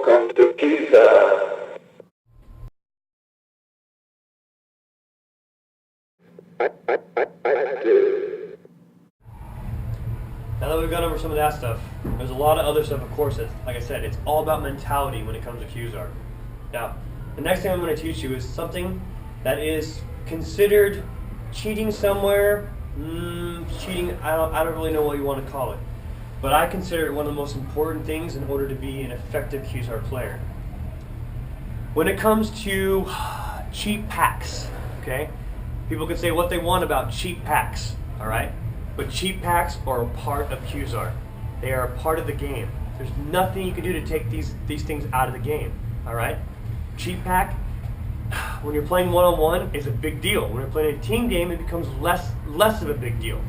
Welcome to Q-ZAR. Now that we've gone over some of that stuff, there's a lot of other stuff, of course. Like I said, it's all about mentality when it comes to Q-ZAR. Now, the next thing I'm going to teach you is something that is considered cheating somewhere. Cheating, I don't really know what you want to call it. But I consider it one of the most important things in order to be an effective Q-ZAR player. When it comes to cheap packs, okay? People can say what they want about cheap packs, all right? But cheap packs are a part of Q-ZAR. They are a part of the game. There's nothing you can do to take these things out of the game, all right? Cheap pack, when you're playing one-on-one, is a big deal. When you're playing a team game, it becomes less of a big deal,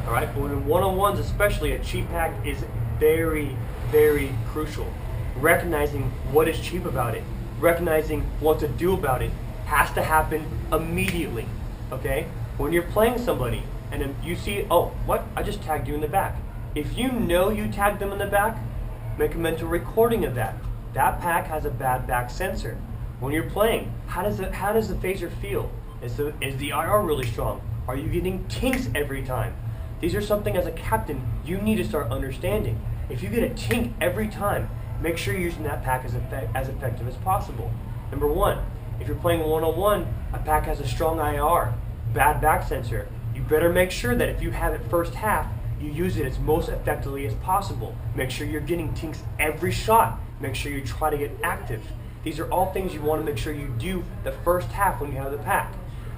all right? But when in one-on-ones especially, a cheap pack is very, very crucial. Recognizing what is cheap about it, recognizing what to do about it, has to happen immediately, okay? When you're playing somebody, and then you see, oh, what? I just tagged you in the back. If you know you tagged them in the back, make a mental recording of that. That pack has a bad back sensor. When you're playing, how does the phaser feel? Is the IR really strong? Are you getting tinks every time? These are something as a captain you need to start understanding. If you get a tink every time, make sure you're using that pack as effective as possible. Number one, if you're playing one-on-one, a pack has a strong IR, bad back sensor. You better make sure that if you have it first half, you use it as most effectively as possible. Make sure you're getting tinks every shot. Make sure you try to get active. These are all things you want to make sure you do the first half when you have the pack.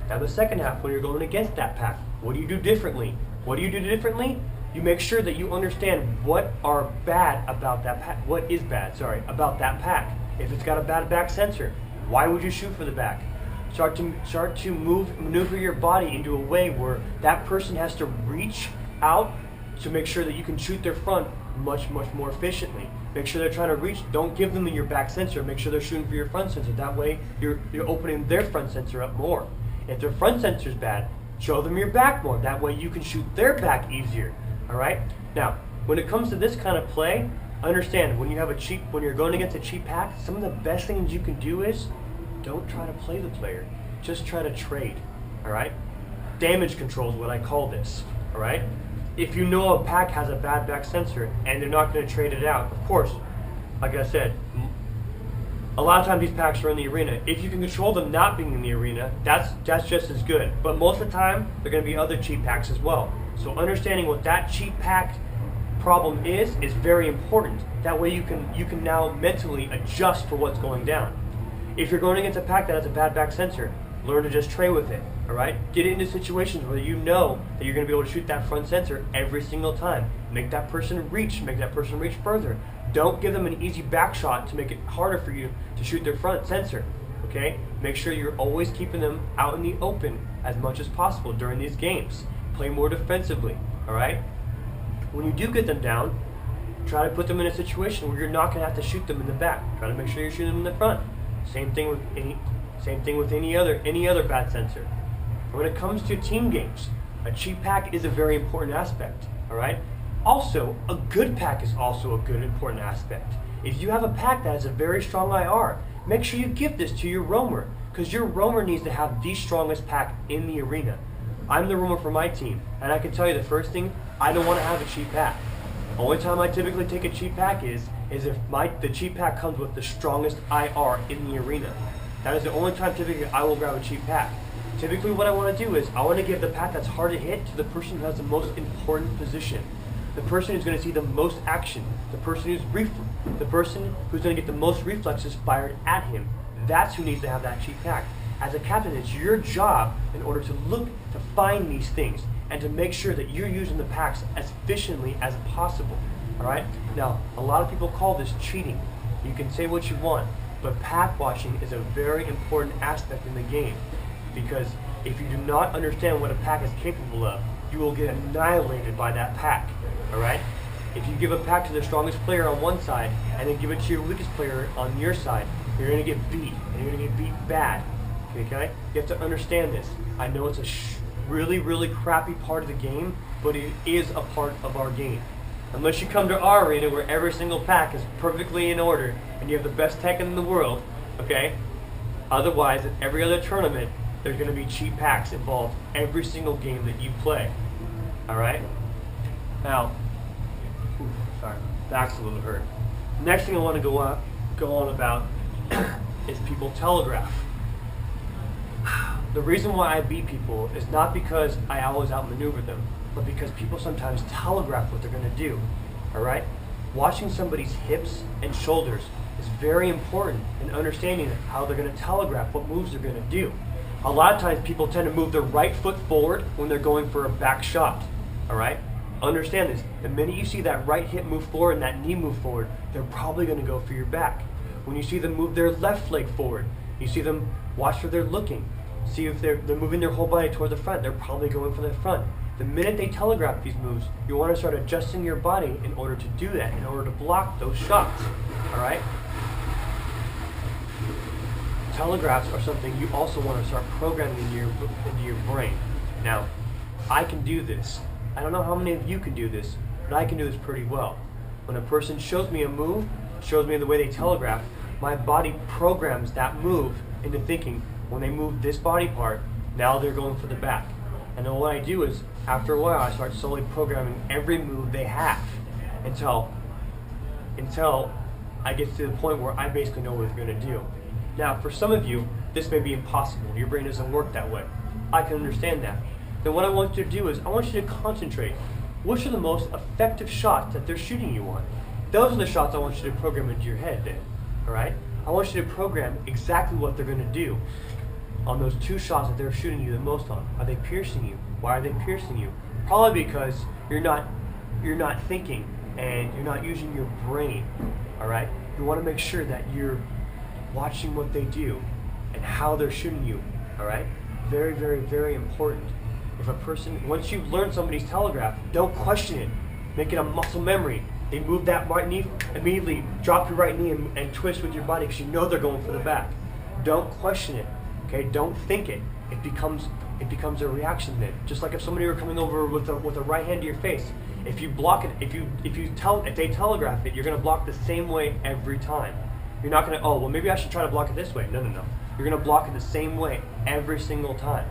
Now the second half, when you're going against that pack, what do you do differently? What do you do differently? You make sure that you understand what are bad about that pack. What is bad, about that pack. If it's got a bad back sensor, why would you shoot for the back? Start to maneuver your body into a way where that person has to reach out to make sure that you can shoot their front much more efficiently. Make sure they're trying to reach. Don't give them your back sensor. Make sure they're shooting for your front sensor. That way, you're opening their front sensor up more. If their front sensor's bad, show them your back more. That way, you can shoot their back easier. All right. Now, when it comes to this kind of play, understand when you're going against a cheap pack, some of the best things you can do is don't try to play the player. Just try to trade. All right. Damage control is what I call this. All right. If you know a pack has a bad back sensor and they're not going to trade it out, of course, like I said, a lot of times these packs are in the arena. If you can control them not being in the arena, that's just as good. But most of the time, there are going to be other cheap packs as well. So understanding what that cheap pack problem is very important. That way you can now mentally adjust for what's going down. If you're going against a pack that has a bad back sensor, learn to just trade with it, all right? Get into situations where you know that you're going to be able to shoot that front sensor every single time. Make that person reach further. Don't give them an easy back shot to make it harder for you to shoot their front sensor, okay? Make sure you're always keeping them out in the open as much as possible during these games. Play more defensively, all right? When you do get them down, try to put them in a situation where you're not going to have to shoot them in the back. Try to make sure you're shooting them in the front. Same thing with any other bad sensor. When it comes to team games, a cheap pack is a very important aspect. All right. Also, a good pack is also a good important aspect. If you have a pack that has a very strong IR, make sure you give this to your roamer, because your roamer needs to have the strongest pack in the arena. I'm the roamer for my team, and I can tell you the first thing, I don't want to have a cheap pack. The only time I typically take a cheap pack is if the cheap pack comes with the strongest IR in the arena. That is the only time typically I will grab a cheap pack. Typically what I want to do is I want to give the pack that's hard to hit to the person who has the most important position. The person who's going to see the most action. The person who's going to get the most reflexes fired at him. That's who needs to have that cheap pack. As a captain, it's your job in order to look to find these things and to make sure that you're using the packs as efficiently as possible. All right? Now, a lot of people call this cheating. You can say what you want, but pack watching is a very important aspect in the game, because if you do not understand what a pack is capable of, you will get annihilated by that pack. All right? If you give a pack to the strongest player on one side and then give it to your weakest player on your side, you're going to get beat, and you're going to get beat bad. Okay? You have to understand this. I know it's a really crappy part of the game, but it is a part of our game. Unless you come to our arena where every single pack is perfectly in order and you have the best tech in the world, okay? Otherwise, in every other tournament, there's going to be cheap packs involved every single game that you play. Alright? Now, sorry, back's a little hurt. Next thing I want to go on about is people telegraph. The reason why I beat people is not because I always outmaneuver them, but because people sometimes telegraph what they're going to do. Alright? Watching somebody's hips and shoulders is very important in understanding how they're going to telegraph what moves they're going to do. A lot of times people tend to move their right foot forward when they're going for a back shot. Alright? Understand this. The minute you see that right hip move forward and that knee move forward, they're probably going to go for your back. When you see them move their left leg forward, you see them watch where they're looking. See if they're moving their whole body toward the front, they're probably going for the front. The minute they telegraph these moves, you want to start adjusting your body in order to do that, in order to block those shots. Alright? Telegraphs are something you also want to start programming into your brain. Now, I can do this. I don't know how many of you can do this, but I can do this pretty well. When a person shows me a move, shows me the way they telegraph, my body programs that move into thinking, when they move this body part, now they're going for the back. And then what I do is, after a while, I start slowly programming every move they have until I get to the point where I basically know what they're going to do. Now, for some of you, this may be impossible. Your brain doesn't work that way. I can understand that. Then what I want you to do is, I want you to concentrate. Which are the most effective shots that they're shooting you on? Those are the shots I want you to program into your head then. Alright? I want you to program exactly what they're going to do on those two shots that they're shooting you the most on. Are they piercing you? Why are they piercing you? Probably because you're not thinking and you're not using your brain. Alright? You want to make sure that you're watching what they do and how they're shooting you. Alright? Very, very, very important. If a person, once you've learned somebody's telegraph, don't question it. Make it a muscle memory. They move that right knee, immediately drop your right knee and twist with your body because you know they're going for the back. Don't question it. Okay? Don't think it. It becomes a reaction then. Just like if somebody were coming over with a right hand to your face. If you block it, if they telegraph it, you're gonna block the same way every time. You're not gonna, oh well maybe I should try to block it this way. No. You're gonna block it the same way every single time.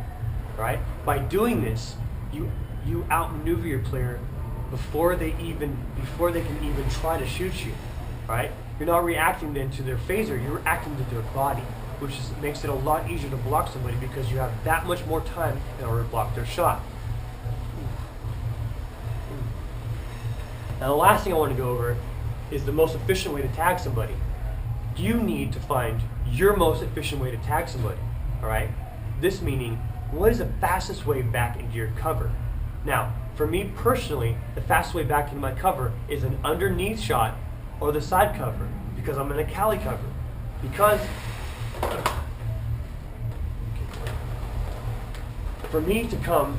Right? By doing this, you outmaneuver your player before they can even try to shoot you. Right? You're not reacting then to their phaser, you're reacting to their body, which makes it a lot easier to block somebody because you have that much more time in order to block their shot. Now the last thing I want to go over is the most efficient way to tag somebody. You need to find your most efficient way to tag somebody. Alright? This meaning, what is the fastest way back into your cover? Now, for me personally, the fastest way back into my cover is an underneath shot or the side cover because I'm in a Cali cover. Because for me to come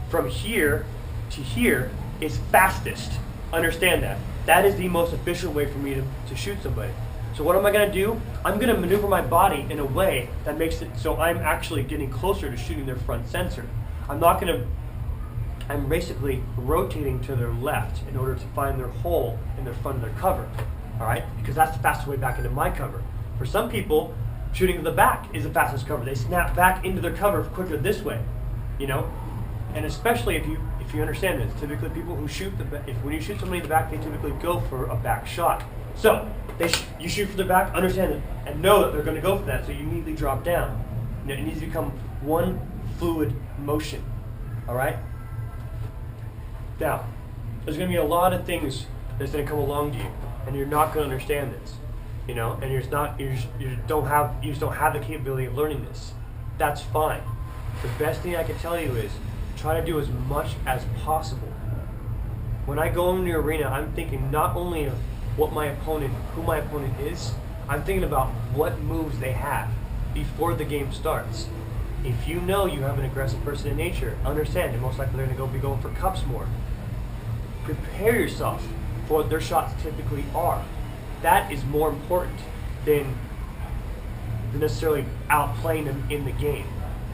from here to here is fastest. Understand that. That is the most efficient way for me to shoot somebody. So what am I going to do? I'm going to maneuver my body in a way that makes it so I'm actually getting closer to shooting their front sensor. I'm basically rotating to their left in order to find their hole in their front of their cover. Alright? Because that's the fastest way back into my cover. For some people, shooting to the back is the fastest cover. They snap back into their cover quicker this way. You know? And especially if you understand this, typically people who shoot when you shoot somebody in the back, they typically go for a back shot. So, you shoot for the back, understand it, and know that they're going to go for that, so you immediately drop down. You know, it needs to become one fluid motion. Alright? Now, there's going to be a lot of things that's going to come along to you, and you're not going to understand this. You know, and you just don't have the capability of learning this. That's fine. The best thing I can tell you is try to do as much as possible. When I go in the arena, I'm thinking not only of who my opponent is, I'm thinking about what moves they have before the game starts. If you know you have an aggressive person in nature, understand they're most likely going to be going for cups more. Prepare yourself for what their shots typically are. That is more important than necessarily outplaying them in the game.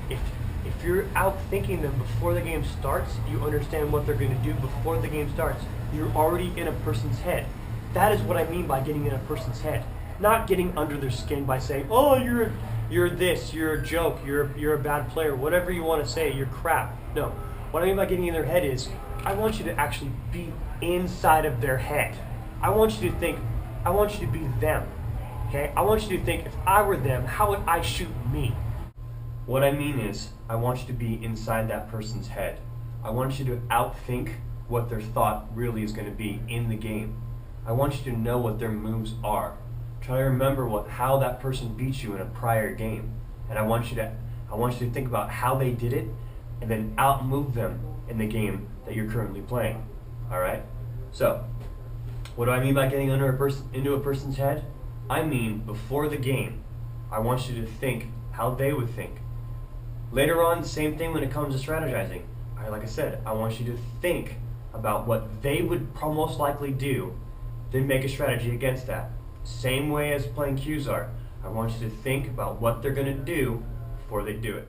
If you're outthinking them before the game starts, you understand what they're going to do before the game starts, You're already in a person's head. That is what I mean by getting in a person's head. Not getting under their skin by saying, oh, you're this, you're a joke, you're a bad player, whatever you want to say, you're crap. No. What I mean by getting in their head is, I want you to actually be inside of their head. I want you to think, I want you to be them. Okay? I want you to think, if I were them, how would I shoot me? What I mean is, I want you to be inside that person's head. I want you to outthink what their thought really is going to be in the game. I want you to know what their moves are. Try to remember how that person beat you in a prior game. And I want you to think about how they did it and then outmove them in the game that you're currently playing. Alright? So, what do I mean by getting into a person's head? I mean, before the game, I want you to think how they would think. Later on, same thing when it comes to strategizing. Like I said, I want you to think about what they would most likely do, then make a strategy against that. Same way as playing Q-ZAR. I want you to think about what they're going to do before they do it.